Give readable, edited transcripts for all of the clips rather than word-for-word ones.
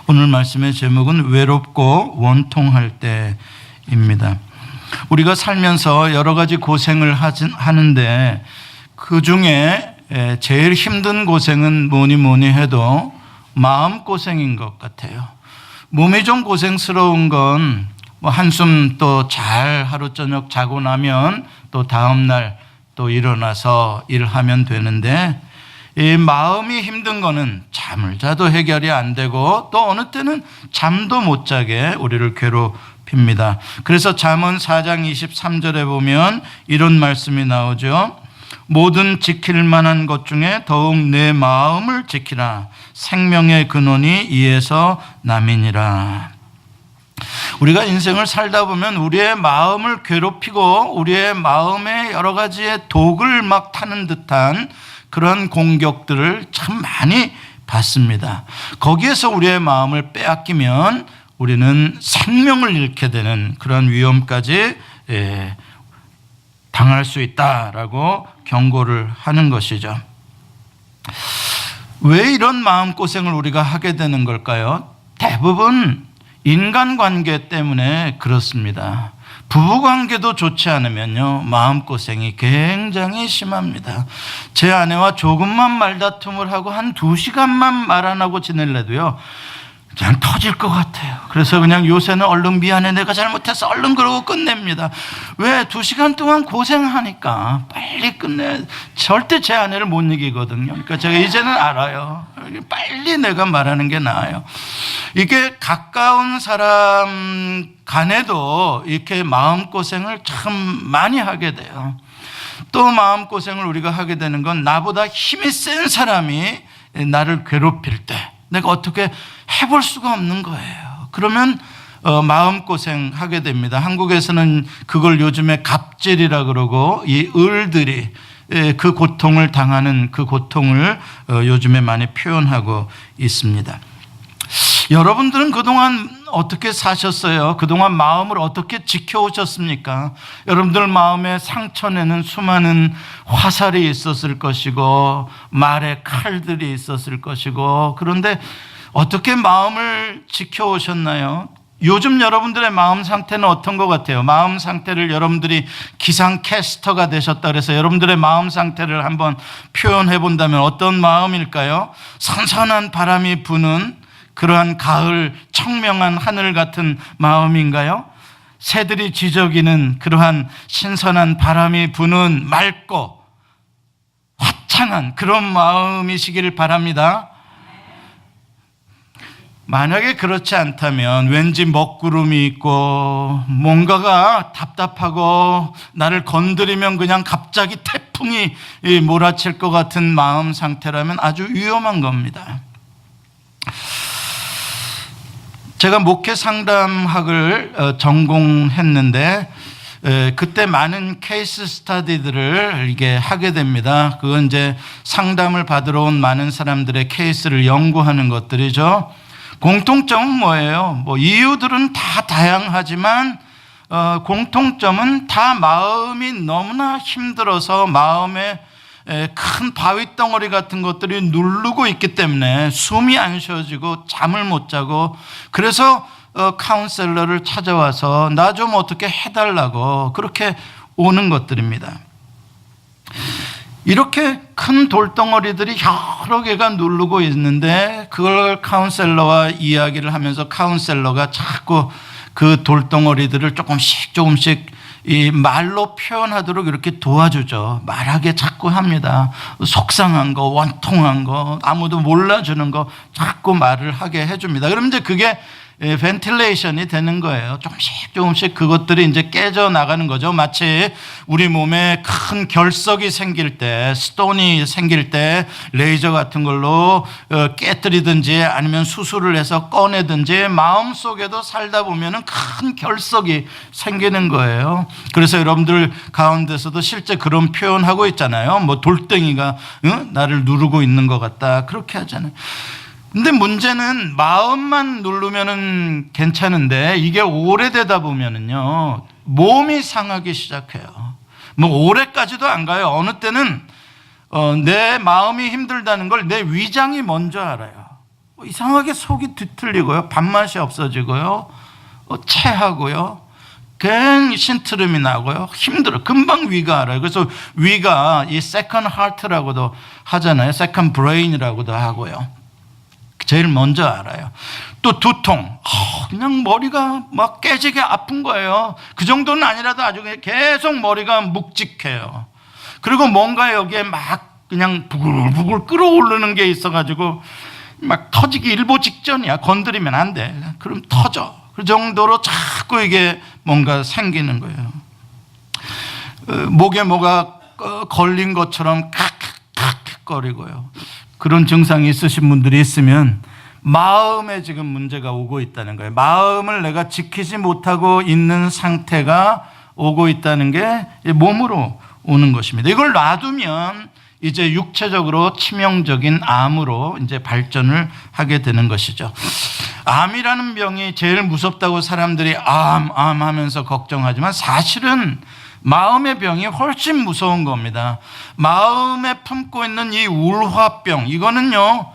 오늘 말씀의 제목은 외롭고 원통할 때입니다. 우리가 살면서 여러 가지 고생을 하는데 그 중에 제일 힘든 고생은 뭐니 해도 마음고생인 것 같아요. 몸이 좀 고생스러운 건 뭐 한숨 또 잘 하루 저녁 자고 나면 또 다음날 또 일어나서 일하면 되는데, 이 마음이 힘든 거는 잠을 자도 해결이 안 되고 또 어느 때는 잠도 못 자게 우리를 괴롭힙니다. 그래서 잠언 4장 23절에 보면 이런 말씀이 나오죠. 모든 지킬 만한 것 중에 더욱 내 마음을 지키라. 생명의 근원이 이에서 남이니라. 우리가 인생을 살다 보면 우리의 마음을 괴롭히고 우리의 마음에 여러 가지의 독을 막 타는 듯한 그런 공격들을 참 많이 받습니다. 거기에서 우리의 마음을 빼앗기면 우리는 생명을 잃게 되는 그런 위험까지 당할 수 있다라고 경고를 하는 것이죠. 왜 이런 마음고생을 우리가 하게 되는 걸까요? 대부분 인간관계 때문에 그렇습니다. 부부관계도 좋지 않으면요, 마음고생이 굉장히 심합니다. 제 아내와 조금만 말다툼을 하고 한 2시간만 말 안 하고 지낼래도요, 그냥 터질 것 같아요. 그래서 그냥 요새는 얼른 미안해, 내가 잘못해서 얼른 그러고 끝냅니다. 왜? 2시간 동안 고생하니까 빨리 끝내. 절대 제 아내를 못 이기거든요. 그러니까 제가 이제는 알아요. 빨리 내가 말하는 게 나아요. 이게 가까운 사람 간에도 이렇게 마음고생을 참 많이 하게 돼요. 또 마음고생을 우리가 하게 되는 건 나보다 힘이 센 사람이 나를 괴롭힐 때 내가 어떻게 해볼 수가 없는 거예요. 그러면 마음고생 하게 됩니다. 한국에서는 그걸 요즘에 갑질이라 그러고, 이 을들이 그 고통을 당하는 그 고통을 요즘에 많이 표현하고 있습니다. 여러분들은 그동안 어떻게 사셨어요? 그동안 마음을 어떻게 지켜오셨습니까? 여러분들 마음에 상처내는 수많은 화살이 있었을 것이고 말에 칼들이 있었을 것이고, 그런데 어떻게 마음을 지켜오셨나요? 요즘 여러분들의 마음 상태는 어떤 것 같아요? 마음 상태를 여러분들이 기상캐스터가 되셨다 그래서 여러분들의 마음 상태를 한번 표현해 본다면 어떤 마음일까요? 선선한 바람이 부는 그러한 가을 청명한 하늘 같은 마음인가요? 새들이 지저귀는 그러한 신선한 바람이 부는 맑고 화창한 그런 마음이시길 바랍니다. 만약에 그렇지 않다면 왠지 먹구름이 있고 뭔가가 답답하고 나를 건드리면 그냥 갑자기 태풍이 몰아칠 것 같은 마음 상태라면 아주 위험한 겁니다. 제가 목회 상담학을 전공했는데 그때 많은 케이스 스터디들을 이게 하게 됩니다. 그건 이제 상담을 받으러 온 많은 사람들의 케이스를 연구하는 것들이죠. 공통점은 뭐예요? 뭐 이유들은 다 다양하지만 공통점은 다 마음이 너무나 힘들어서 마음에 큰 바위 덩어리 같은 것들이 누르고 있기 때문에 숨이 안 쉬어지고 잠을 못 자고, 그래서 카운셀러를 찾아와서 나 좀 어떻게 해달라고 그렇게 오는 것들입니다. 이렇게 큰 돌덩어리들이 여러 개가 누르고 있는데 그걸 카운셀러와 이야기를 하면서 카운셀러가 자꾸 그 돌덩어리들을 조금씩 이 말로 표현하도록 이렇게 도와주죠. 말하게 자꾸 합니다. 속상한 거, 원통한 거, 아무도 몰라주는 거 자꾸 말을 하게 해줍니다. 그러면 이제 그게 벤틸레이션이 되는 거예요. 조금씩 그것들이 이제 깨져 나가는 거죠. 마치 우리 몸에 큰 결석이 생길 때, 스톤이 생길 때 레이저 같은 걸로 깨뜨리든지 아니면 수술을 해서 꺼내든지 마음속에도 살다 보면은 큰 결석이 생기는 거예요. 그래서 여러분들 가운데서도 실제 그런 표현하고 있잖아요. 뭐 돌덩이가 나를 누르고 있는 것 같다, 그렇게 하잖아요. 근데 문제는 마음만 누르면은 괜찮은데 이게 오래되다 보면은요, 몸이 상하기 시작해요. 뭐 오래까지도 안 가요. 어느 때는 내 마음이 힘들다는 걸 내 위장이 먼저 알아요. 이상하게 속이 뒤틀리고요, 밥맛이 없어지고요, 체하고요, 괜히 신트름이 나고요, 힘들어. 금방 위가 알아요. 그래서 위가 이 세컨 하트라고도 하잖아요. 세컨 브레인이라고도 하고요. 제일 먼저 알아요. 또 두통, 그냥 머리가 막 깨지게 아픈 거예요. 그 정도는 아니라도 아주 계속 머리가 묵직해요. 그리고 뭔가 여기에 막 그냥 부글부글 끓어오르는 게 있어가지고 막 터지기 일보 직전이야. 건드리면 안 돼. 그럼 터져. 그 정도로 자꾸 이게 뭔가 생기는 거예요. 목에 뭐가 걸린 것처럼 칵칵거리고요. 그런 증상이 있으신 분들이 있으면 마음에 지금 문제가 오고 있다는 거예요. 마음을 내가 지키지 못하고 있는 상태가 오고 있다는 게 몸으로 오는 것입니다. 이걸 놔두면 이제 육체적으로 치명적인 암으로 이제 발전을 하게 되는 것이죠. 암이라는 병이 제일 무섭다고 사람들이 암 하면서 걱정하지만 사실은 마음의 병이 훨씬 무서운 겁니다. 마음에 품고 있는 이 울화병, 이거는요,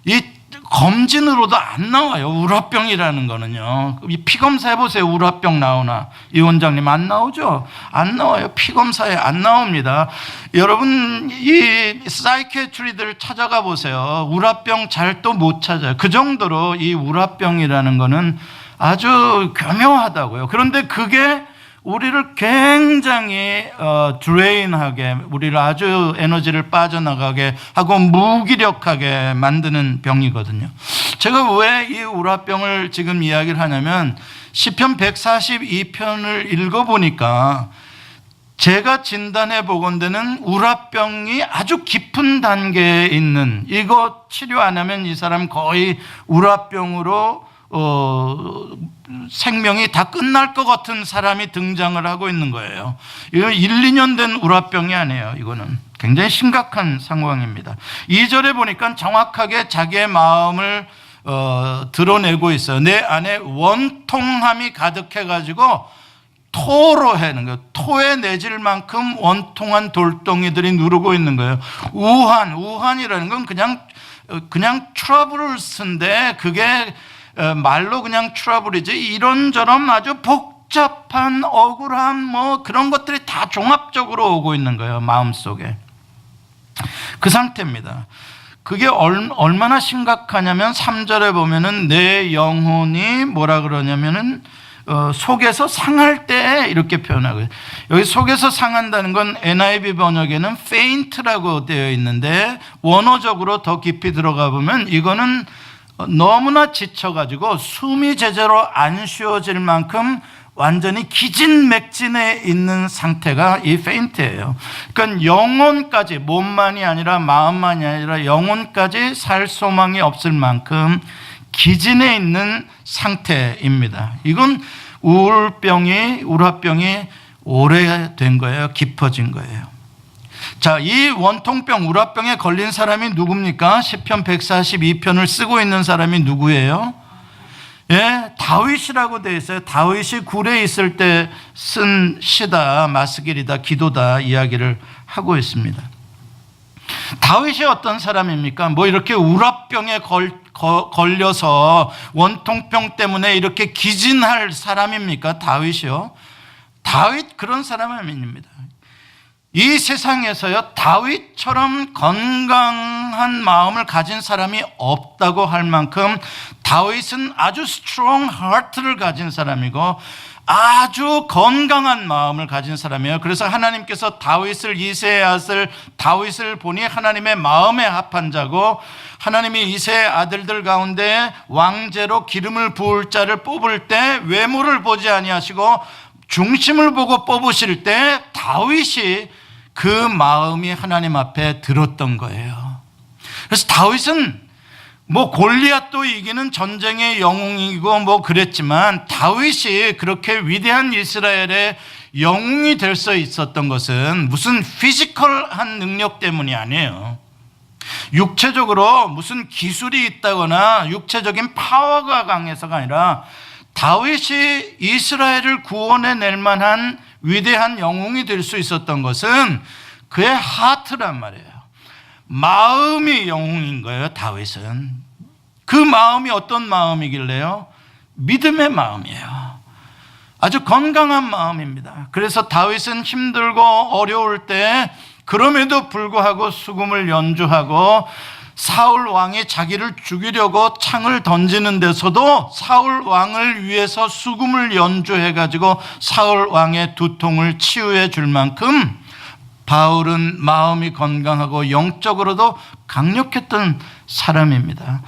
이 검진으로도 안 나와요. 울화병이라는 거는요. 이 피검사 해보세요. 울화병 나오나? 이 원장님 안 나오죠? 안 나와요. 피검사에 안 나옵니다. 여러분 이 사이키애트리들 찾아가 보세요. 울화병 잘 또 못 찾아요. 그 정도로 이 울화병이라는 거는 아주 교묘하다고요. 그런데 그게 우리를 굉장히 드레인하게, 우리를 아주 에너지를 빠져나가게 하고 무기력하게 만드는 병이거든요. 제가 왜 이 울화병을 지금 이야기를 하냐면 시편 142편을 읽어보니까 제가 진단해 보건대는 울화병이 아주 깊은 단계에 있는, 이거 치료 안 하면 이 사람 거의 울화병으로 생명이 다 끝날 것 같은 사람이 등장을 하고 있는 거예요. 이거 1, 2년 된 울화병이 아니에요. 이거는 굉장히 심각한 상황입니다. 2절에 보니까 정확하게 자기의 마음을 드러내고 있어요. 내 안에 원통함이 가득해가지고 토로하는 거예요. 토에 내질 만큼 원통한 돌덩이들이 누르고 있는 거예요. 우한이라는 건 그냥 트러블스인데 그게 말로 그냥 트러블이지, 이런저런 아주 복잡한 억울함 뭐 그런 것들이 다 종합적으로 오고 있는 거예요. 마음속에. 그 상태입니다. 그게 얼마나 심각하냐면 3절에 보면은 내 영혼이 뭐라 그러냐면은 속에서 상할 때 이렇게 표현하고요. 여기 속에서 상한다는 건 NIV 번역에는 faint라고 되어 있는데 원어적으로 더 깊이 들어가 보면 이거는 너무나 지쳐가지고 숨이 제대로 안 쉬어질 만큼 완전히 기진맥진해 있는 상태가 이 페인트예요. 그러니까 영혼까지, 몸만이 아니라 마음만이 아니라 영혼까지 살 소망이 없을 만큼 기진해 있는 상태입니다. 이건 울화병이 오래된 거예요. 깊어진 거예요. 자, 이 원통병, 울화병에 걸린 사람이 누굽니까? 시편 142편을 쓰고 있는 사람이 누구예요? 예, 다윗이라고 되어 있어요. 다윗이 굴에 있을 때 쓴 시다, 마스길이다, 기도다 이야기를 하고 있습니다. 다윗이 어떤 사람입니까? 뭐 이렇게 울화병에 걸려서 원통병 때문에 이렇게 기진할 사람입니까? 다윗이요? 다윗 그런 사람은 아닙니다. 이 세상에서요, 다윗처럼 건강한 마음을 가진 사람이 없다고 할 만큼 다윗은 아주 strong heart를 가진 사람이고 아주 건강한 마음을 가진 사람이에요. 그래서 하나님께서 다윗을, 이새의 아들 다윗을 보니 하나님의 마음에 합한 자고, 하나님이 이새의 아들들 가운데 왕제로 기름을 부을 자를 뽑을 때 외모를 보지 아니하시고 중심을 보고 뽑으실 때 다윗이 그 마음이 하나님 앞에 들었던 거예요. 그래서 다윗은 뭐 골리앗도 이기는 전쟁의 영웅이고 뭐 그랬지만 다윗이 그렇게 위대한 이스라엘의 영웅이 될 수 있었던 것은 무슨 피지컬한 능력 때문이 아니에요. 육체적으로 무슨 기술이 있다거나 육체적인 파워가 강해서가 아니라 다윗이 이스라엘을 구원해낼 만한 위대한 영웅이 될 수 있었던 것은 그의 하트란 말이에요. 마음이 영웅인 거예요. 다윗은 그 마음이 어떤 마음이길래요? 믿음의 마음이에요. 아주 건강한 마음입니다. 그래서 다윗은 힘들고 어려울 때 그럼에도 불구하고 수금을 연주하고 사울 왕이 자기를 죽이려고 창을 던지는 데서도 사울 왕을 위해서 수금을 연주해 가지고 사울 왕의 두통을 치유해 줄 만큼 바울은 마음이 건강하고 영적으로도 강력했던 사람입니다.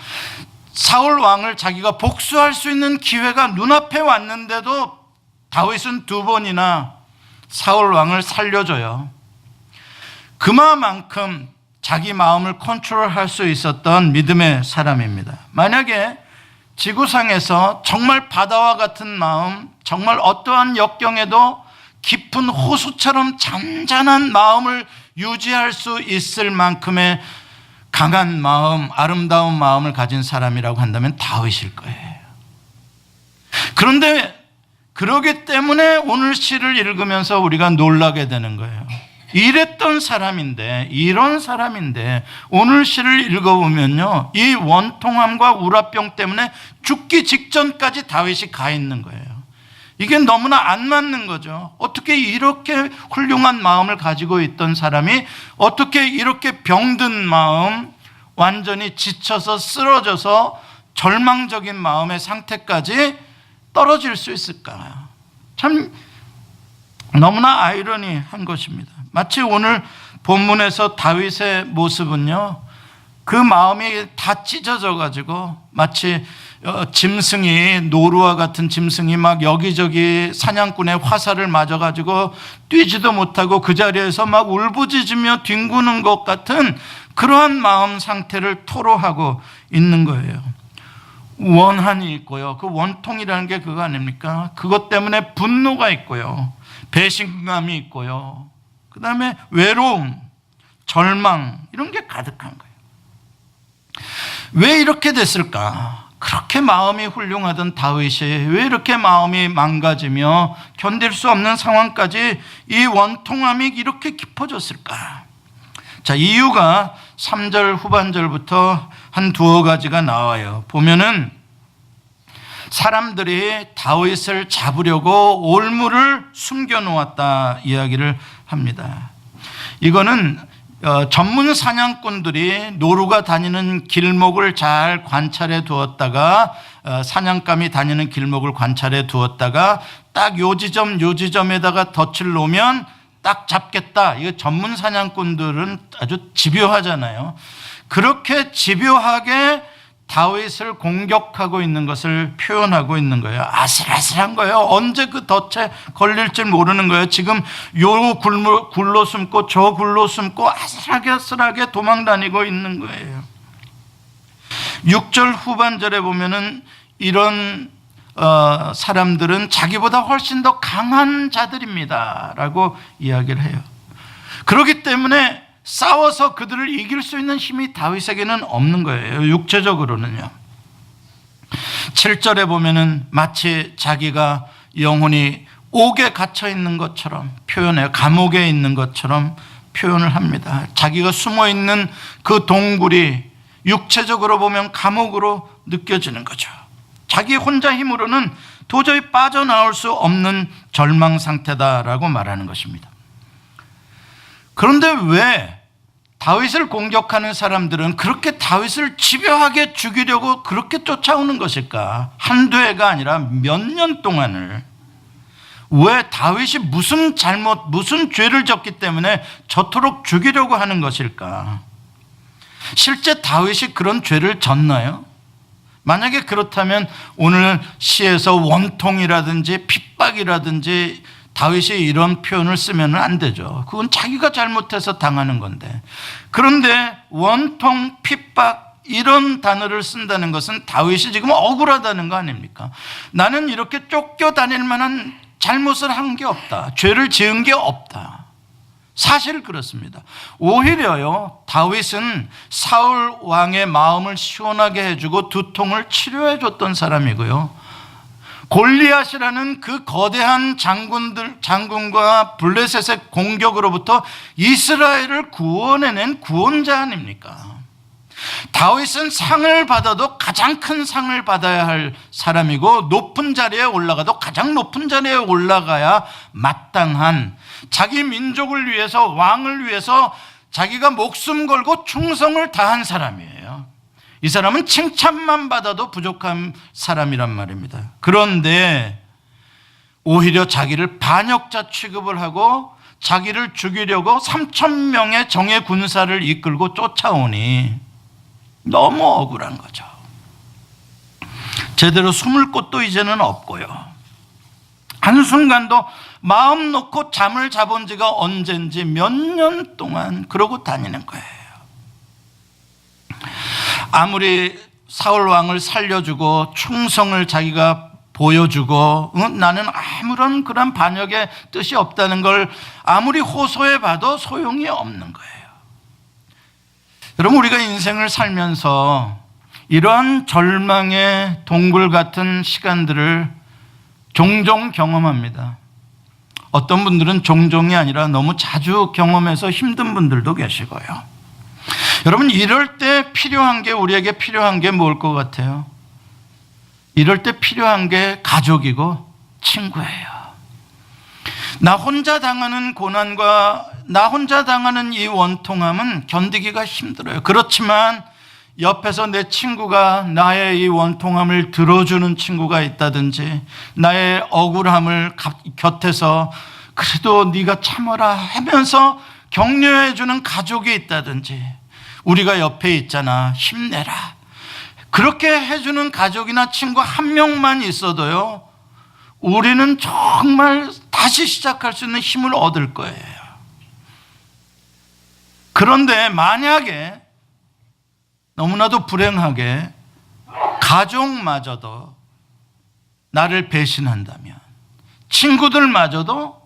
사울 왕을 자기가 복수할 수 있는 기회가 눈앞에 왔는데도 다윗은 2번이나 사울 왕을 살려줘요. 그만큼 자기 마음을 컨트롤할 수 있었던 믿음의 사람입니다. 만약에 지구상에서 정말 바다와 같은 마음, 정말 어떠한 역경에도 깊은 호수처럼 잔잔한 마음을 유지할 수 있을 만큼의 강한 마음, 아름다운 마음을 가진 사람이라고 한다면 다윗일 거예요. 그런데 그러기 때문에 오늘 시를 읽으면서 우리가 놀라게 되는 거예요. 이랬던 사람인데, 이런 사람인데 오늘 시를 읽어보면요, 이 원통함과 우라병 때문에 죽기 직전까지 다윗이 가 있는 거예요. 이게 너무나 안 맞는 거죠. 어떻게 이렇게 훌륭한 마음을 가지고 있던 사람이 어떻게 이렇게 병든 마음, 완전히 지쳐서 쓰러져서 절망적인 마음의 상태까지 떨어질 수 있을까? 참 너무나 아이러니한 것입니다. 마치 오늘 본문에서 다윗의 모습은요, 그 마음이 다 찢어져 가지고 마치 짐승이, 노루와 같은 짐승이 막 여기저기 사냥꾼의 화살을 맞아 가지고 뛰지도 못하고 그 자리에서 막 울부짖으며 뒹구는 것 같은 그러한 마음 상태를 토로하고 있는 거예요. 원한이 있고요, 그 원통이라는 게 그거 아닙니까? 그것 때문에 분노가 있고요, 배신감이 있고요, 그 다음에 외로움, 절망, 이런 게 가득한 거예요. 왜 이렇게 됐을까? 그렇게 마음이 훌륭하던 다윗이 왜 이렇게 마음이 망가지며 견딜 수 없는 상황까지 이 원통함이 이렇게 깊어졌을까? 자, 이유가 3절 후반절부터 한 2가지가 나와요. 보면은 사람들이 다윗을 잡으려고 올무를 숨겨놓았다 이야기를 합니다. 이거는 전문 사냥꾼들이 노루가 다니는 길목을 잘 관찰해 두었다가, 사냥감이 다니는 길목을 관찰해 두었다가 딱 요 지점에다가 덫을 놓으면 딱 잡겠다. 이거 전문 사냥꾼들은 아주 집요하잖아요. 그렇게 집요하게 다윗을 공격하고 있는 것을 표현하고 있는 거예요. 아슬아슬한 거예요. 언제 그 덫에 걸릴지 모르는 거예요. 지금 요 굴로 숨고 저 굴로 숨고 아슬하게 도망 다니고 있는 거예요. 6절 후반절에 보면은 이런 사람들은 자기보다 훨씬 더 강한 자들입니다 라고 이야기를 해요. 그렇기 때문에 싸워서 그들을 이길 수 있는 힘이 다윗에게는 없는 거예요. 육체적으로는요. 7절에 보면은 마치 자기가 영혼이 옥에 갇혀 있는 것처럼 표현해요. 감옥에 있는 것처럼 표현을 합니다. 자기가 숨어 있는 그 동굴이 육체적으로 보면 감옥으로 느껴지는 거죠. 자기 혼자 힘으로는 도저히 빠져나올 수 없는 절망 상태다라고 말하는 것입니다. 그런데 왜 다윗을 공격하는 사람들은 그렇게 다윗을 집요하게 죽이려고 그렇게 쫓아오는 것일까? 한두 해가 아니라 몇 년 동안을. 왜 다윗이 무슨 죄를 졌기 때문에 저토록 죽이려고 하는 것일까? 실제 다윗이 그런 죄를 졌나요? 만약에 그렇다면 오늘 시에서 원통이라든지 핍박이라든지 다윗이 이런 표현을 쓰면 안 되죠. 그건 자기가 잘못해서 당하는 건데. 그런데 원통, 핍박 이런 단어를 쓴다는 것은 다윗이 지금 억울하다는 거 아닙니까? 나는 이렇게 쫓겨다닐 만한 잘못을 한 게 없다. 죄를 지은 게 없다. 사실 그렇습니다. 오히려요, 다윗은 사울 왕의 마음을 시원하게 해주고 두통을 치료해 줬던 사람이고요, 골리앗이라는 그 거대한 장군과 블레셋의 공격으로부터 이스라엘을 구원해낸 구원자 아닙니까? 다윗은 상을 받아도 가장 큰 상을 받아야 할 사람이고, 높은 자리에 올라가도 가장 높은 자리에 올라가야 마땅한, 자기 민족을 위해서, 왕을 위해서 자기가 목숨 걸고 충성을 다한 사람이에요. 이 사람은 칭찬만 받아도 부족한 사람이란 말입니다. 그런데 오히려 자기를 반역자 취급을 하고 자기를 죽이려고 3,000명의 정예 군사를 이끌고 쫓아오니 너무 억울한 거죠. 제대로 숨을 곳도 이제는 없고요. 한순간도 마음 놓고 잠을 자본 지가 언젠지 몇 년 동안 그러고 다니는 거예요. 아무리 사울 왕을 살려주고 충성을 자기가 보여주고 나는 아무런 그런 반역의 뜻이 없다는 걸 아무리 호소해 봐도 소용이 없는 거예요. 여러분, 우리가 인생을 살면서 이러한 절망의 동굴 같은 시간들을 종종 경험합니다. 어떤 분들은 종종이 아니라 너무 자주 경험해서 힘든 분들도 계시고요. 여러분, 이럴 때 필요한 게, 우리에게 필요한 게 뭘 것 같아요? 이럴 때 필요한 게 가족이고 친구예요. 나 혼자 당하는 고난과 나 혼자 당하는 이 원통함은 견디기가 힘들어요. 그렇지만 옆에서 내 친구가, 나의 이 원통함을 들어주는 친구가 있다든지, 나의 억울함을 곁에서 그래도 네가 참아라 하면서 격려해주는 가족이 있다든지, 우리가 옆에 있잖아, 힘내라, 그렇게 해주는 가족이나 친구 한 명만 있어도요, 우리는 정말 다시 시작할 수 있는 힘을 얻을 거예요. 그런데 만약에 너무나도 불행하게 가족마저도 나를 배신한다면, 친구들마저도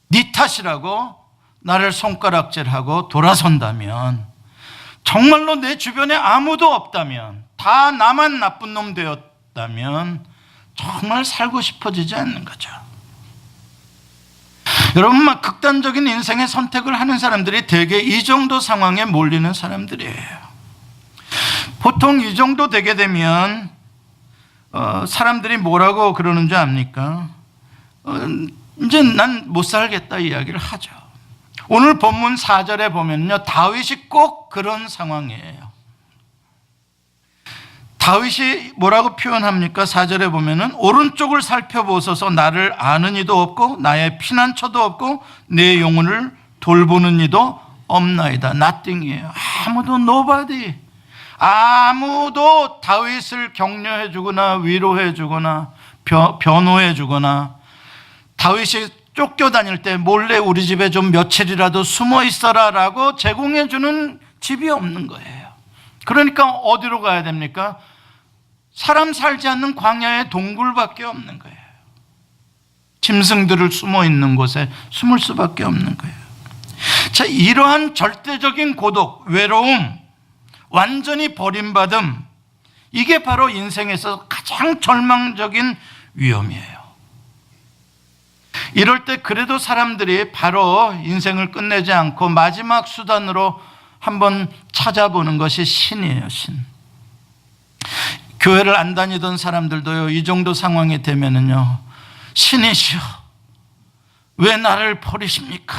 네 탓이라고 나를 손가락질하고 돌아선다면, 정말로 내 주변에 아무도 없다면, 다 나만 나쁜 놈 되었다면 정말 살고 싶어지지 않는 거죠. 여러분, 막 극단적인 인생의 선택을 하는 사람들이 대개 이 정도 상황에 몰리는 사람들이에요. 보통 이 정도 되게 되면 사람들이 뭐라고 그러는 줄 압니까? 이제 난 못 살겠다 이야기를 하죠. 오늘 본문 4절에 보면요, 다윗이 꼭 그런 상황이에요. 다윗이 뭐라고 표현합니까? 4절에 보면은 오른쪽을 살펴보소서, 나를 아는 이도 없고 나의 피난처도 없고 내 영혼을 돌보는 이도 없나이다. nothing이에요. 아무도, nobody. 아무도 다윗을 격려해 주거나 위로해 주거나 변호해 주거나, 다윗이 쫓겨다닐 때 몰래 우리 집에 좀 며칠이라도 숨어 있어라 라고 제공해 주는 집이 없는 거예요. 그러니까 어디로 가야 됩니까? 사람 살지 않는 광야의 동굴밖에 없는 거예요. 짐승들을 숨어 있는 곳에 숨을 수밖에 없는 거예요. 자, 이러한 절대적인 고독, 외로움, 완전히 버림받음, 이게 바로 인생에서 가장 절망적인 위험이에요. 이럴 때 그래도 사람들이 바로 인생을 끝내지 않고 마지막 수단으로 한번 찾아보는 것이 신이에요, 신. 교회를 안 다니던 사람들도요, 이 정도 상황이 되면은요, 신이시여, 왜 나를 버리십니까?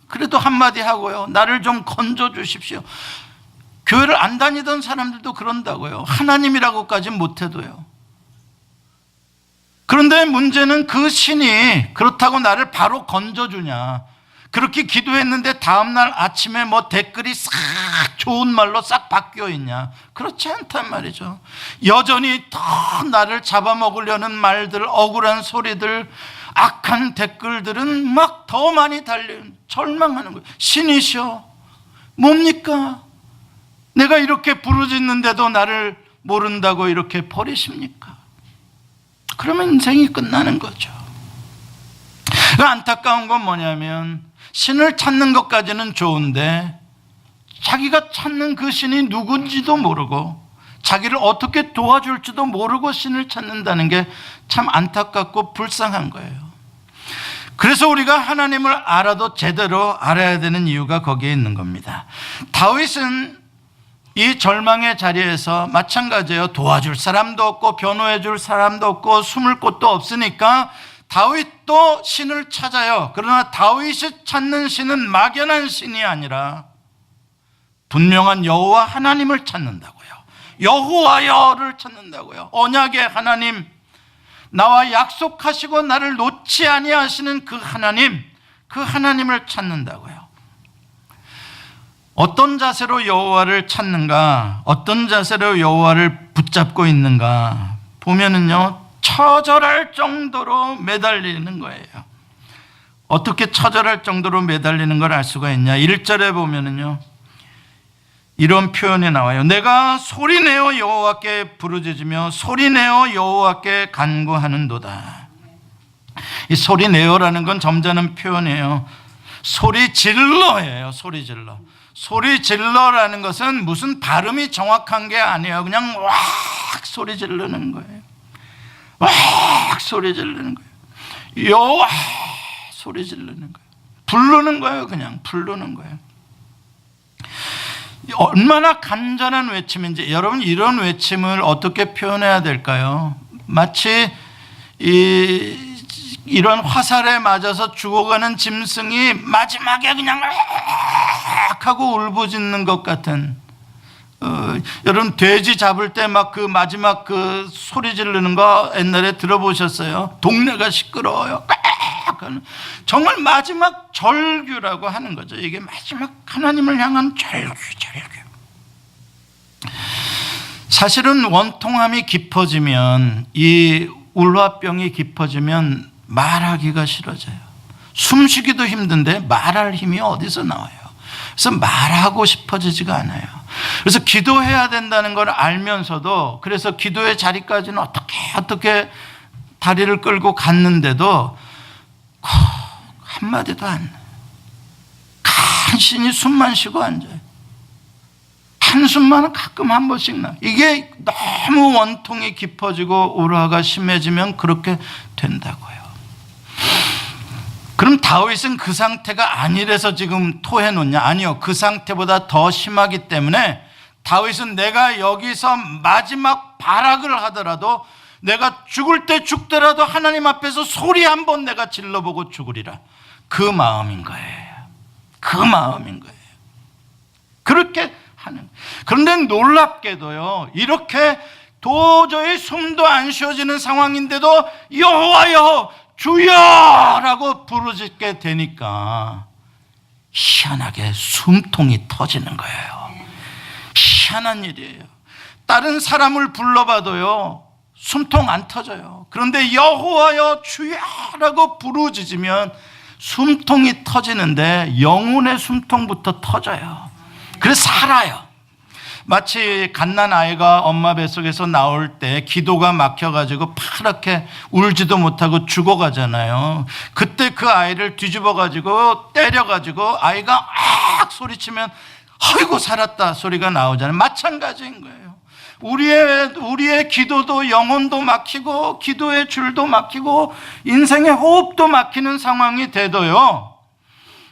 그래도 한마디 하고요, 나를 좀 건져 주십시오. 교회를 안 다니던 사람들도 그런다고요. 하나님이라고까지 못해도요. 그런데 문제는 그 신이 그렇다고 나를 바로 건져주냐, 그렇게 기도했는데 다음날 아침에 뭐 댓글이 싹 좋은 말로 싹 바뀌어 있냐? 그렇지 않단 말이죠. 여전히 더 나를 잡아먹으려는 말들, 억울한 소리들, 악한 댓글들은 막 더 많이 달리는, 절망하는 거예요. 신이셔, 뭡니까? 내가 이렇게 부르짖는데도 나를 모른다고 이렇게 버리십니까? 그러면 인생이 끝나는 거죠. 안타까운 건 뭐냐면, 신을 찾는 것까지는 좋은데 자기가 찾는 그 신이 누군지도 모르고 자기를 어떻게 도와줄지도 모르고 신을 찾는다는 게 참 안타깝고 불쌍한 거예요. 그래서 우리가 하나님을 알아도 제대로 알아야 되는 이유가 거기에 있는 겁니다. 다윗은 이 절망의 자리에서 마찬가지예요. 도와줄 사람도 없고 변호해 줄 사람도 없고 숨을 곳도 없으니까 다윗도 신을 찾아요. 그러나 다윗이 찾는 신은 막연한 신이 아니라 분명한 여호와 하나님을 찾는다고요. 여호와여를 찾는다고요. 언약의 하나님, 나와 약속하시고 나를 놓지 아니하시는 그 하나님을 찾는다고요. 어떤 자세로 여호와를 찾는가, 어떤 자세로 여호와를 붙잡고 있는가 보면은요, 처절할 정도로 매달리는 거예요. 어떻게 처절할 정도로 매달리는 걸 알 수가 있냐? 1절에 보면은요, 이런 표현이 나와요. 내가 소리내어 여호와께 부르짖으며 소리내어 여호와께 간구하는도다. 이 소리내어라는 건 점잖은 표현이에요. 소리질러예요. 소리질러. 소리질러라는 것은 무슨 발음이 정확한 게 아니에요. 그냥 왁 소리 지르는 거예요. 왁 소리 지르는 거예요. 여호와 소리 지르는 거예요. 부르는 거예요. 그냥 부르는 거예요. 얼마나 간절한 외침인지. 여러분, 이런 외침을 어떻게 표현해야 될까요? 마치 이런 화살에 맞아서 죽어가는 짐승이 마지막에 그냥 하고 울부짖는 것 같은, 여러분 돼지 잡을 때 막 그 마지막 그 소리 지르는 거 옛날에 들어보셨어요? 동네가 시끄러워요. 정말 마지막 절규라고 하는 거죠. 이게 마지막 하나님을 향한 절규. 사실은 원통함이 깊어지면, 이 울화병이 깊어지면 말하기가 싫어져요. 숨쉬기도 힘든데 말할 힘이 어디서 나와요? 그래서 말하고 싶어지지가 않아요. 그래서 기도해야 된다는 걸 알면서도, 그래서 기도의 자리까지는 어떻게 다리를 끌고 갔는데도 한마디도 안 나요. 간신히 숨만 쉬고 앉아요. 한숨만 가끔 한 번씩 나. 이게 너무 원통이 깊어지고 울화가 심해지면 그렇게 된다고요. 그럼 다윗은 그 상태가 아니래서 지금 토해놓냐? 아니요. 그 상태보다 더 심하기 때문에 다윗은 내가 여기서 마지막 발악을 하더라도, 내가 죽을 때 죽더라도 하나님 앞에서 소리 한번 내가 질러보고 죽으리라. 그 마음인 거예요. 그 마음인 거예요. 그렇게 하는. 그런데 놀랍게도요, 이렇게 도저히 숨도 안 쉬어지는 상황인데도 여호와여 주여라고 부르짖게 되니까 희한하게 숨통이 터지는 거예요. 희한한 일이에요. 다른 사람을 불러봐도요 숨통 안 터져요. 그런데 여호와여 주여라고 부르짖으면 숨통이 터지는데 영혼의 숨통부터 터져요. 그래서 살아요. 마치 갓난 아이가 엄마 뱃속에서 나올 때 기도가 막혀가지고 파랗게 울지도 못하고 죽어가잖아요. 그때 그 아이를 뒤집어가지고 때려가지고 아이가 악 소리치면 아이고 살았다 소리가 나오잖아요. 마찬가지인 거예요. 우리의 기도도 영혼도 막히고 기도의 줄도 막히고 인생의 호흡도 막히는 상황이 돼도요,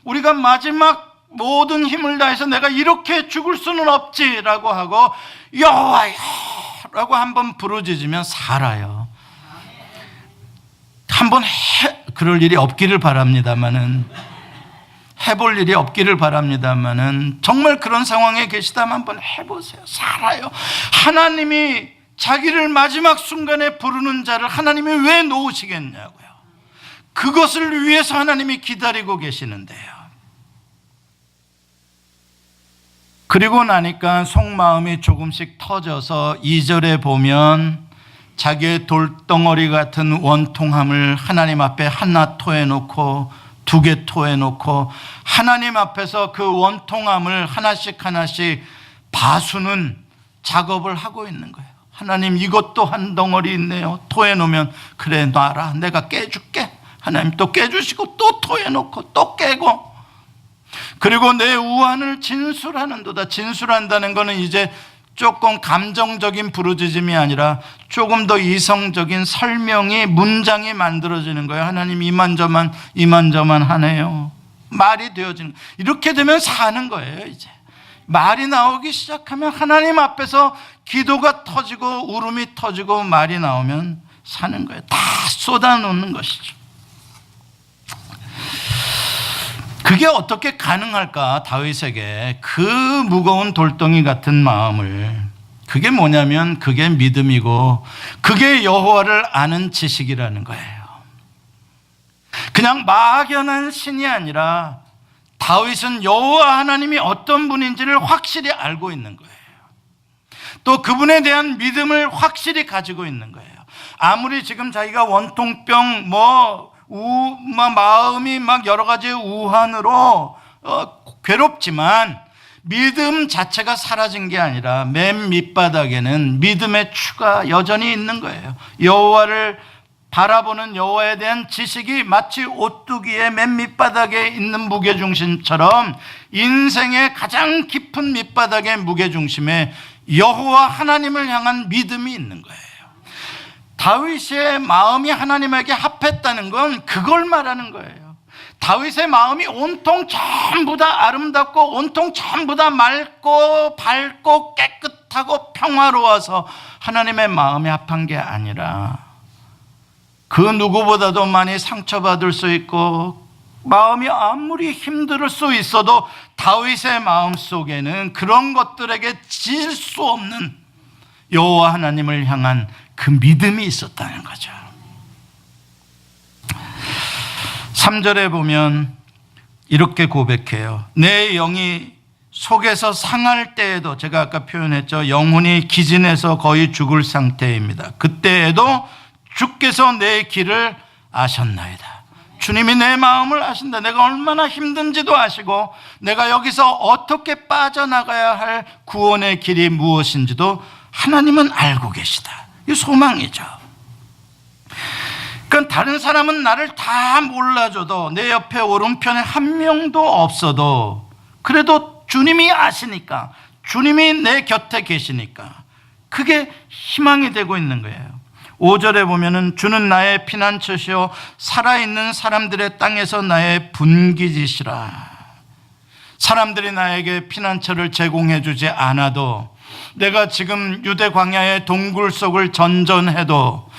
우리가 마지막 모든 힘을 다해서 내가 이렇게 죽을 수는 없지라고 하고 여호와여라고 한번 부르짖으면 살아요. 한번 그럴 일이 없기를 바랍니다만은, 해볼 일이 없기를 바랍니다만은, 정말 그런 상황에 계시다면 한번 해보세요. 살아요. 하나님이 자기를 마지막 순간에 부르는 자를 하나님이 왜 놓으시겠냐고요. 그것을 위해서 하나님이 기다리고 계시는데요. 그리고 나니까 속마음이 조금씩 터져서 2절에 보면 자기의 돌덩어리 같은 원통함을 하나님 앞에 하나 토해놓고 2개 토해놓고 하나님 앞에서 그 원통함을 하나씩 봐수는 작업을 하고 있는 거예요. 하나님 이것도 한 덩어리 있네요. 토해놓으면 그래 놔라 내가 깨줄게. 하나님 또 깨주시고 또 토해놓고 또 깨고, 그리고 내 우환을 진술하는도다. 진술한다는 것은 이제 조금 감정적인 부르짖음이 아니라 조금 더 이성적인 설명이, 문장이 만들어지는 거예요. 하나님 이만저만 하네요. 말이 되어지는 거예요. 이렇게 되면 사는 거예요. 이제 말이 나오기 시작하면 하나님 앞에서 기도가 터지고 울음이 터지고 말이 나오면 사는 거예요. 다 쏟아놓는 것이죠. 그게 어떻게 가능할까? 다윗에게 그 무거운 돌덩이 같은 마음을, 그게 뭐냐면 그게 믿음이고 그게 여호와를 아는 지식이라는 거예요. 그냥 막연한 신이 아니라 다윗은 여호와 하나님이 어떤 분인지를 확실히 알고 있는 거예요. 또 그분에 대한 믿음을 확실히 가지고 있는 거예요. 아무리 지금 자기가 원통병 마음이 막 여러 가지 우환으로 괴롭지만 믿음 자체가 사라진 게 아니라 맨 밑바닥에는 믿음의 추가 여전히 있는 거예요. 여호와를 바라보는 여호와에 대한 지식이 마치 오뚜기의 맨 밑바닥에 있는 무게중심처럼 인생의 가장 깊은 밑바닥의 무게중심에 여호와 하나님을 향한 믿음이 있는 거예요. 다윗의 마음이 하나님에게 합했다는 건 그걸 말하는 거예요. 다윗의 마음이 온통 전부 다 아름답고 온통 전부 다 맑고 밝고 깨끗하고 평화로워서 하나님의 마음이 합한 게 아니라 그 누구보다도 많이 상처받을 수 있고 마음이 아무리 힘들 수 있어도 다윗의 마음 속에는 그런 것들에게 질 수 없는 여호와 하나님을 향한 그 믿음이 있었다는 거죠. 3절에 보면 이렇게 고백해요. 내 영이 속에서 상할 때에도, 제가 아까 표현했죠, 영혼이 기진해서 거의 죽을 상태입니다. 그때에도 주께서 내 길을 아셨나이다. 주님이 내 마음을 아신다. 내가 얼마나 힘든지도 아시고 내가 여기서 어떻게 빠져나가야 할 구원의 길이 무엇인지도 하나님은 알고 계시다. 이 소망이죠. 그러니까 다른 사람은 나를 다 몰라줘도, 내 옆에 오른편에 한 명도 없어도 그래도 주님이 아시니까, 주님이 내 곁에 계시니까 그게 희망이 되고 있는 거예요. 5절에 보면은 주는 나의 피난처시요 살아있는 사람들의 땅에서 나의 분기지시라. 사람들이 나에게 피난처를 제공해 주지 않아도, 내가 지금 유대 광야의 동굴 속을 전전해도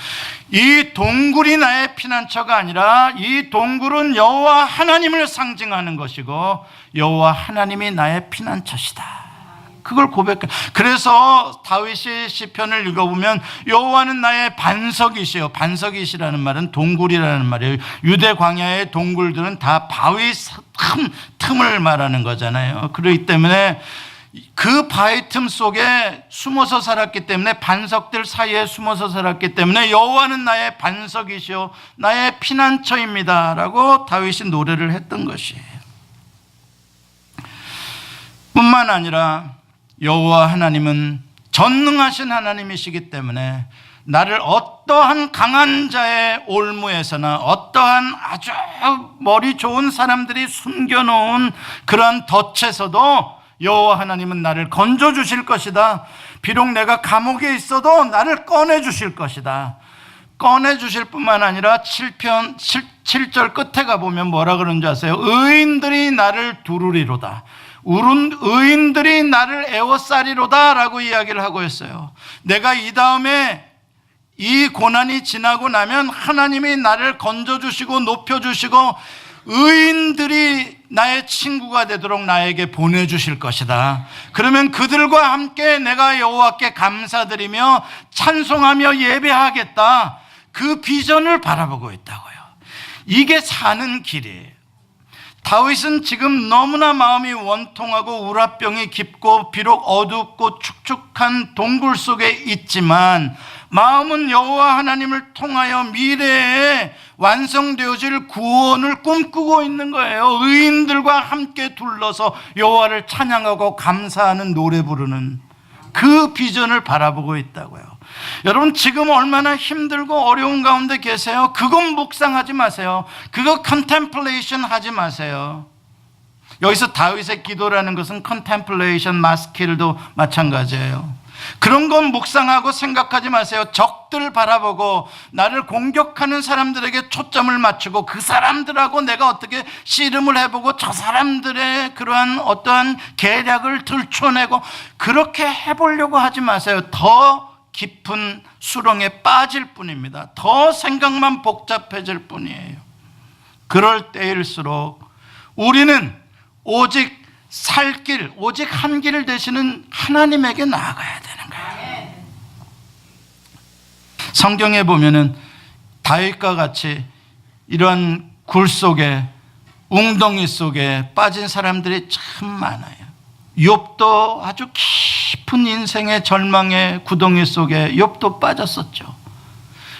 이 동굴이 나의 피난처가 아니라 이 동굴은 여호와 하나님을 상징하는 것이고 여호와 하나님이 나의 피난처시다. 그걸 고백해. 그래서 다윗이 시편을 읽어보면 여호와는 나의 반석이시요, 반석이시라는 말은 동굴이라는 말이에요. 유대 광야의 동굴들은 다 바위 틈을 말하는 거잖아요. 그렇기 때문에 그 바위 틈 속에 숨어서 살았기 때문에, 반석들 사이에 숨어서 살았기 때문에 여호와는 나의 반석이시요 나의 피난처입니다 라고 다윗이 노래를 했던 것이에요. 뿐만 아니라 여호와 하나님은 전능하신 하나님이시기 때문에 나를 어떠한 강한 자의 올무에서나 어떠한 아주 머리 좋은 사람들이 숨겨놓은 그러한 덧에서도 여호와 하나님은 나를 건져주실 것이다. 비록 내가 감옥에 있어도 나를 꺼내주실 것이다. 꺼내주실 뿐만 아니라 7절 끝에 가보면 뭐라 그러는지 아세요? 의인들이 나를 두루리로다. 의인들이 나를 애워싸리로다 라고 이야기를 하고 있어요. 내가 이 다음에 이 고난이 지나고 나면 하나님이 나를 건져주시고 높여주시고 의인들이 나의 친구가 되도록 나에게 보내주실 것이다. 그러면 그들과 함께 내가 여호와께 감사드리며 찬송하며 예배하겠다. 그 비전을 바라보고 있다고요. 이게 사는 길이에요. 다윗은 지금 너무나 마음이 원통하고 우라병이 깊고 비록 어둡고 축축한 동굴 속에 있지만 마음은 여호와 하나님을 통하여 미래에 완성되어질 구원을 꿈꾸고 있는 거예요. 의인들과 함께 둘러서 여호와를 찬양하고 감사하는 노래 부르는 그 비전을 바라보고 있다고요. 여러분, 지금 얼마나 힘들고 어려운 가운데 계세요? 그건 묵상하지 마세요. 그거 컨템플레이션 하지 마세요. 여기서 다윗의 기도라는 것은 컨템플레이션 마스킬도 마찬가지예요. 그런 건 묵상하고 생각하지 마세요. 적들 바라보고 나를 공격하는 사람들에게 초점을 맞추고 그 사람들하고 내가 어떻게 씨름을 해보고 저 사람들의 그러한 어떠한 계략을 들춰내고 그렇게 해보려고 하지 마세요. 더 깊은 수렁에 빠질 뿐입니다. 더 생각만 복잡해질 뿐이에요. 그럴 때일수록 우리는 오직 살 길, 오직 한 길을 되시는 하나님에게 나아가야 되는 거예요. 성경에 보면은 다윗과 같이 이러한 굴 속에, 웅덩이 속에 빠진 사람들이 참 많아요. 욥도 아주 깊은 인생의 절망의 구덩이 속에 욥도 빠졌었죠.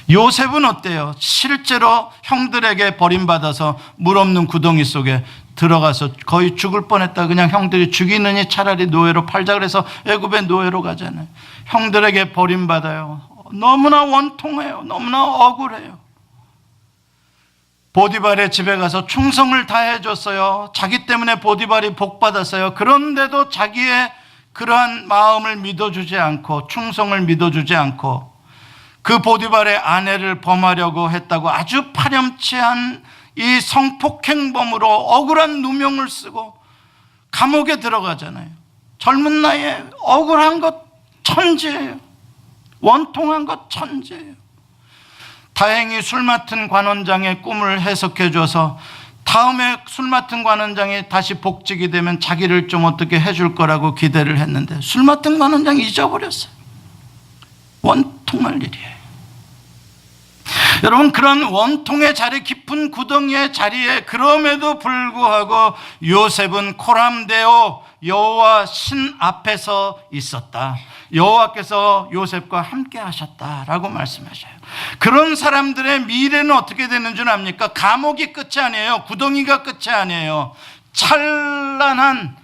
요셉은 어때요? 실제로 형들에게 버림받아서 물 없는 구덩이 속에 들어가서 거의 죽을 뻔했다. 그냥 형들이 죽이느니 차라리 노예로 팔자 그래서 애굽의 노예로 가잖아요. 형들에게 버림받아요. 너무나 원통해요. 너무나 억울해요. 보디발의 집에 가서 충성을 다해줬어요. 자기 때문에 보디발이 복받았어요. 그런데도 자기의 그러한 마음을 믿어주지 않고 충성을 믿어주지 않고 그 보디발의 아내를 범하려고 했다고 아주 파렴치한 이 성폭행범으로 억울한 누명을 쓰고 감옥에 들어가잖아요. 젊은 나이에 억울한 것 천재예요. 원통한 것 천재예요. 다행히 술 맡은 관원장의 꿈을 해석해 줘서 다음에 술 맡은 관원장이 다시 복직이 되면 자기를 좀 어떻게 해줄 거라고 기대를 했는데 술 맡은 관원장이 잊어버렸어요. 원통할 일이에요. 여러분, 그런 원통의 자리, 깊은 구덩이의 자리에 그럼에도 불구하고 요셉은 코람데오 여호와 신 앞에서 있었다. 여호와께서 요셉과 함께 하셨다라고 말씀하셔요. 그런 사람들의 미래는 어떻게 되는 줄 압니까? 감옥이 끝이 아니에요. 구덩이가 끝이 아니에요. 찬란한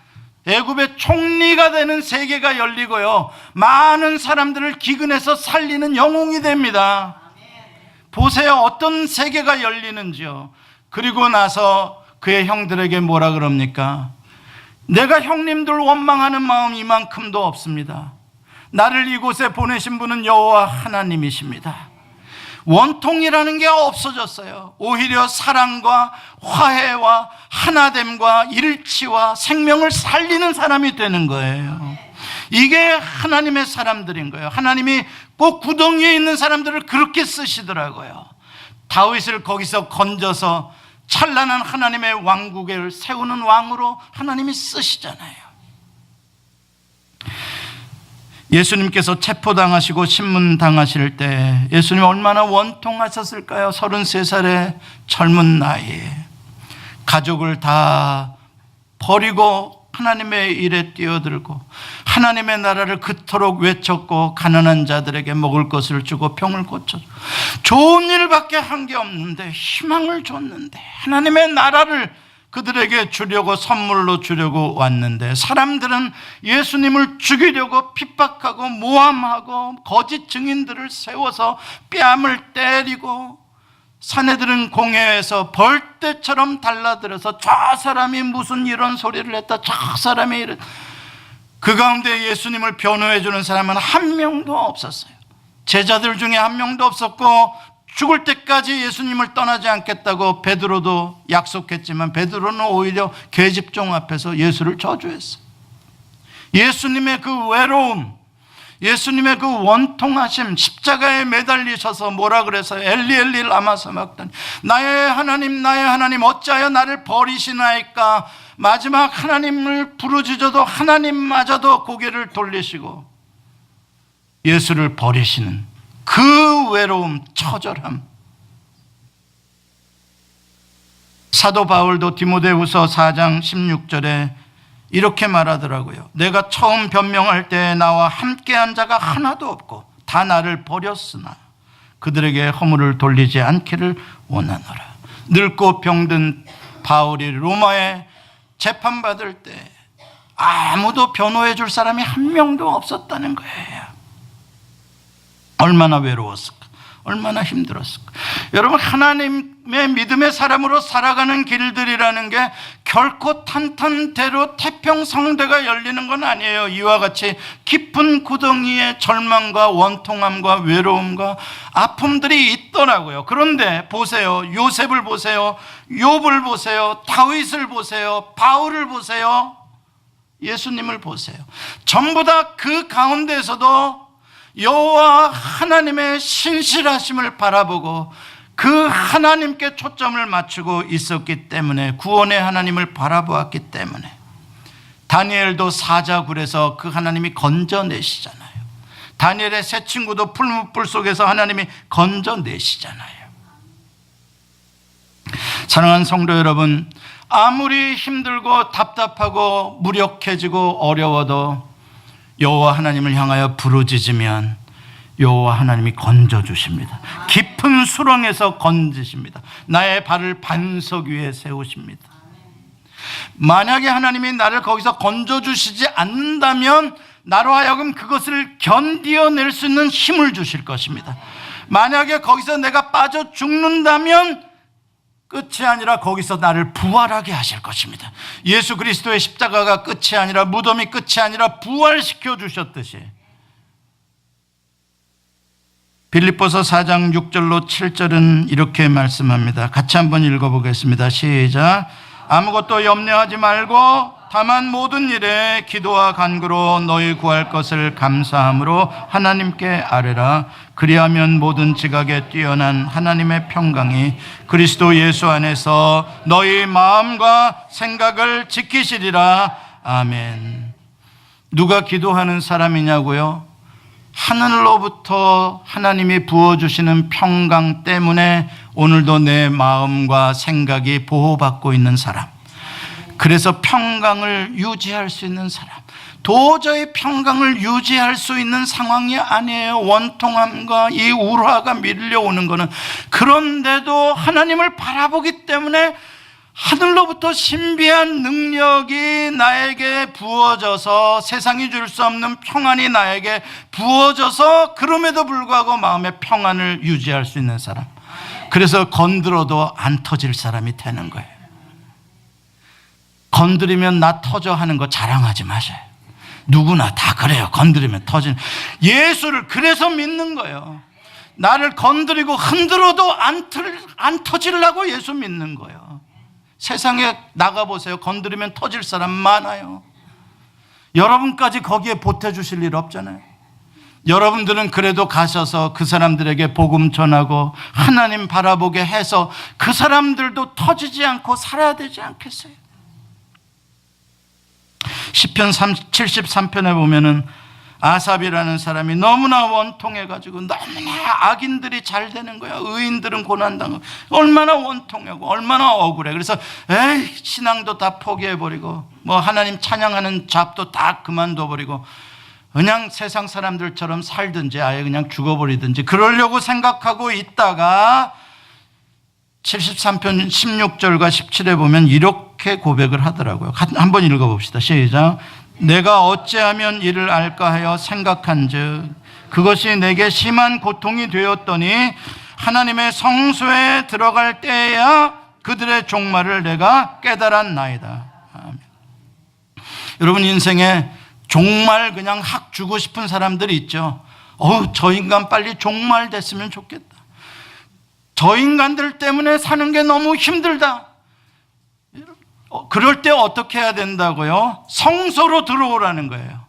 애굽의 총리가 되는 세계가 열리고요, 많은 사람들을 기근해서 살리는 영웅이 됩니다. 보세요, 어떤 세계가 열리는지요. 그리고 나서 그의 형들에게 뭐라 그럽니까? 내가 형님들 원망하는 마음 이만큼도 없습니다. 나를 이곳에 보내신 분은 여호와 하나님이십니다. 원통이라는 게 없어졌어요. 오히려 사랑과 화해와 하나됨과 일치와 생명을 살리는 사람이 되는 거예요. 이게 하나님의 사람들인 거예요. 하나님이 꼭 구덩이에 있는 사람들을 그렇게 쓰시더라고요. 다윗을 거기서 건져서 찬란한 하나님의 왕국을 세우는 왕으로 하나님이 쓰시잖아요. 예수님께서 체포당하시고 신문당하실 때 예수님 얼마나 원통하셨을까요? 33살의 젊은 나이에 가족을 다 버리고 하나님의 일에 뛰어들고 하나님의 나라를 그토록 외쳤고 가난한 자들에게 먹을 것을 주고 병을 고쳐 좋은 일밖에 한 게 없는데, 희망을 줬는데, 하나님의 나라를 그들에게 주려고 선물로 주려고 왔는데, 사람들은 예수님을 죽이려고 핍박하고 모함하고 거짓 증인들을 세워서 뺨을 때리고, 사내들은 공회에서 벌떼처럼 달라들어서 저 사람이 무슨 이런 소리를 했다, 저 사람이 이런. 그 가운데 예수님을 변호해 주는 사람은 한 명도 없었어요. 제자들 중에 한 명도 없었고, 죽을 때까지 예수님을 떠나지 않겠다고 베드로도 약속했지만 베드로는 오히려 계집종 앞에서 예수를 저주했어요. 예수님의 그 외로움, 예수님의 그 원통하심, 십자가에 매달리셔서 뭐라 그래서 엘리 엘리 라마 사박다니, 나의 하나님 어찌하여 나를 버리시나이까. 마지막 하나님을 부르짖어도 하나님마저도 고개를 돌리시고 예수를 버리시는 그 외로움, 처절함. 사도 바울도 디모데후서 4장 16절에 이렇게 말하더라고요. 내가 처음 변명할 때 나와 함께한 자가 하나도 없고 다 나를 버렸으나 그들에게 허물을 돌리지 않기를 원하노라. 늙고 병든 바울이 로마에 재판받을 때 아무도 변호해 줄 사람이 한 명도 없었다는 거예요. 얼마나 외로웠을까? 얼마나 힘들었을까? 여러분, 하나님의 믿음의 사람으로 살아가는 길들이라는 게 결코 탄탄대로 태평성대가 열리는 건 아니에요. 이와 같이 깊은 구덩이에 절망과 원통함과 외로움과 아픔들이 있더라고요. 그런데 보세요. 요셉을 보세요. 욥을 보세요. 다윗을 보세요. 바울을 보세요. 예수님을 보세요. 전부 다 그 가운데에서도 여호와 하나님의 신실하심을 바라보고 그 하나님께 초점을 맞추고 있었기 때문에, 구원의 하나님을 바라보았기 때문에 다니엘도 사자굴에서 그 하나님이 건져내시잖아요. 다니엘의 세 친구도 풀무불 속에서 하나님이 건져내시잖아요. 사랑하는 성도 여러분, 아무리 힘들고 답답하고 무력해지고 어려워도 여호와 하나님을 향하여 부르짖으면 여호와 하나님이 건져주십니다. 깊은 수렁에서 건지십니다. 나의 발을 반석 위에 세우십니다. 만약에 하나님이 나를 거기서 건져주시지 않는다면 나로 하여금 그것을 견디어낼 수 있는 힘을 주실 것입니다. 만약에 거기서 내가 빠져 죽는다면 끝이 아니라 거기서 나를 부활하게 하실 것입니다. 예수 그리스도의 십자가가 끝이 아니라, 무덤이 끝이 아니라 부활시켜 주셨듯이, 빌립보서 4장 6절로 7절은 이렇게 말씀합니다. 같이 한번 읽어보겠습니다. 시작. 아무것도 염려하지 말고 다만 모든 일에 기도와 간구로 너희 구할 것을 감사함으로 하나님께 아뢰라. 그리하면 모든 지각에 뛰어난 하나님의 평강이 그리스도 예수 안에서 너희 마음과 생각을 지키시리라. 아멘. 누가 기도하는 사람이냐고요? 하늘로부터 하나님이 부어주시는 평강 때문에 오늘도 내 마음과 생각이 보호받고 있는 사람, 그래서 평강을 유지할 수 있는 사람, 도저히 평강을 유지할 수 있는 상황이 아니에요. 원통함과 이 우라가 밀려오는 것은. 그런데도 하나님을 바라보기 때문에 하늘로부터 신비한 능력이 나에게 부어져서, 세상이 줄 수 없는 평안이 나에게 부어져서, 그럼에도 불구하고 마음의 평안을 유지할 수 있는 사람, 그래서 건드려도 안 터질 사람이 되는 거예요. 건드리면 나 터져 하는 거 자랑하지 마세요. 누구나 다 그래요. 건드리면 터지는. 예수를 그래서 믿는 거예요. 나를 건드리고 흔들어도 안 터지려고 예수 믿는 거예요. 세상에 나가보세요. 건드리면 터질 사람 많아요. 여러분까지 거기에 보태주실 일 없잖아요. 여러분들은 그래도 가셔서 그 사람들에게 복음 전하고 하나님 바라보게 해서 그 사람들도 터지지 않고 살아야 되지 않겠어요? 시편 73편에 보면은 아삽이라는 사람이 너무나 원통해가지고 너무나 악인들이 잘 되는 거야. 의인들은 고난당하고. 얼마나 원통하고 얼마나 억울해. 그래서 에이, 신앙도 다 포기해버리고 뭐 하나님 찬양하는 잡도 다 그만둬버리고 그냥 세상 사람들처럼 살든지 아예 그냥 죽어버리든지 그러려고 생각하고 있다가 73편 16절과 17에 보면 이렇게 고백을 하더라고요. 한번 읽어봅시다. 시작. 내가 어찌하면 이를 알까 하여 생각한즉 그것이 내게 심한 고통이 되었더니 하나님의 성소에 들어갈 때에야 그들의 종말을 내가 깨달았나이다. 아멘. 여러분 인생에 종말 그냥 확 주고 싶은 사람들이 있죠. 저 인간 빨리 종말 됐으면 좋겠다. 저 인간들 때문에 사는 게 너무 힘들다. 그럴 때 어떻게 해야 된다고요? 성소로 들어오라는 거예요.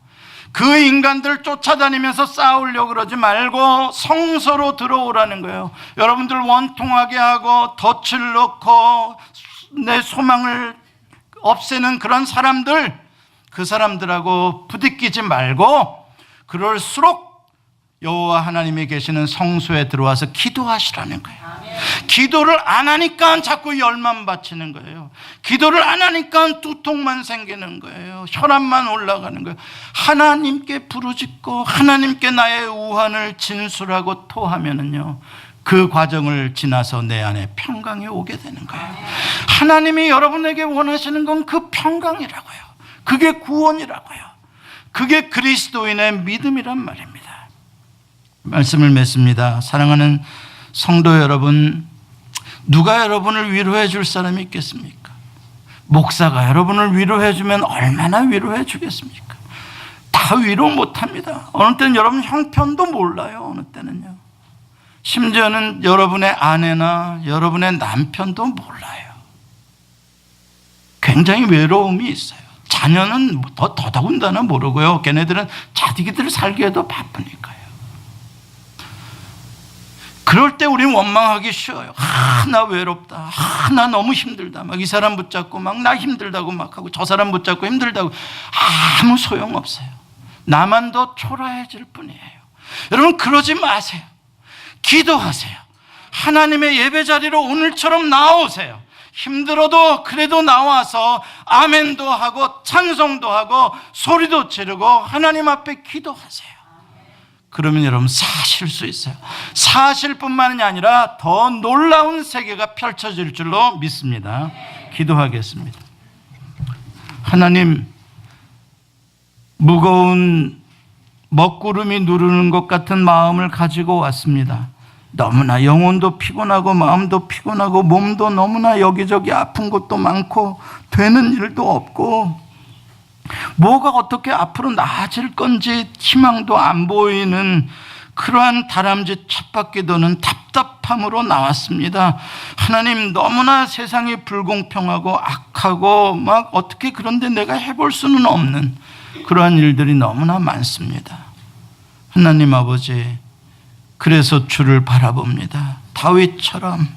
그 인간들 쫓아다니면서 싸우려고 그러지 말고 성소로 들어오라는 거예요. 여러분들 원통하게 하고 덫을 넣고 내 소망을 없애는 그런 사람들, 그 사람들하고 부딪히지 말고 그럴수록 여호와 하나님이 계시는 성소에 들어와서 기도하시라는 거예요. 기도를 안 하니까 자꾸 열만 받치는 거예요. 기도를 안 하니까 두통만 생기는 거예요. 혈압만 올라가는 거예요. 하나님께 부르짖고 하나님께 나의 우환을 진술하고 토하면은요, 그 과정을 지나서 내 안에 평강이 오게 되는 거예요. 하나님이 여러분에게 원하시는 건 그 평강이라고요. 그게 구원이라고요. 그게 그리스도인의 믿음이란 말입니다. 말씀을 맺습니다. 사랑하는 성도 여러분, 누가 여러분을 위로해 줄 사람이 있겠습니까? 목사가 여러분을 위로해 주면 얼마나 위로해 주겠습니까? 다 위로 못합니다. 어느 때는 여러분 형편도 몰라요. 어느 때는요. 심지어는 여러분의 아내나 여러분의 남편도 몰라요. 굉장히 외로움이 있어요. 자녀는 더더군다나 모르고요. 걔네들은 자기들 살기에도 바쁘니까요. 그럴 때 우리는 원망하기 쉬워요. 나 외롭다. 나 너무 힘들다. 막 이 사람 붙잡고 막 나 힘들다고 막 하고 저 사람 붙잡고 힘들다고. 아무 소용없어요. 나만 더 초라해질 뿐이에요. 여러분 그러지 마세요. 기도하세요. 하나님의 예배 자리로 오늘처럼 나오세요. 힘들어도 그래도 나와서 아멘도 하고 찬송도 하고 소리도 지르고 하나님 앞에 기도하세요. 그러면 여러분 사실 수 있어요. 사실뿐만이 아니라 더 놀라운 세계가 펼쳐질 줄로 믿습니다. 기도하겠습니다. 하나님, 무거운 먹구름이 누르는 것 같은 마음을 가지고 왔습니다. 너무나 영혼도 피곤하고 마음도 피곤하고 몸도 너무나 여기저기 아픈 것도 많고 되는 일도 없고 뭐가 어떻게 앞으로 나아질 건지 희망도 안 보이는 그러한 다람쥐 쳇바퀴 도는 답답함으로 나왔습니다. 하나님, 너무나 세상이 불공평하고 악하고 막 어떻게 그런데 내가 해볼 수는 없는 그러한 일들이 너무나 많습니다. 하나님 아버지, 그래서 주를 바라봅니다. 다윗처럼.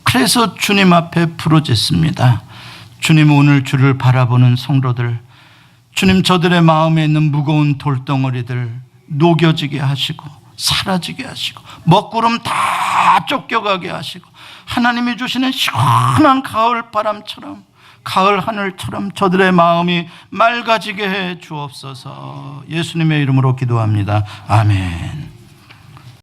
그래서 주님 앞에 부르짖습니다. 주님, 오늘 주를 바라보는 성도들, 주님, 저들의 마음에 있는 무거운 돌덩어리들 녹여지게 하시고 사라지게 하시고 먹구름 다 쫓겨가게 하시고 하나님이 주시는 시원한 가을 바람처럼 가을 하늘처럼 저들의 마음이 맑아지게 해 주옵소서. 예수님의 이름으로 기도합니다. 아멘.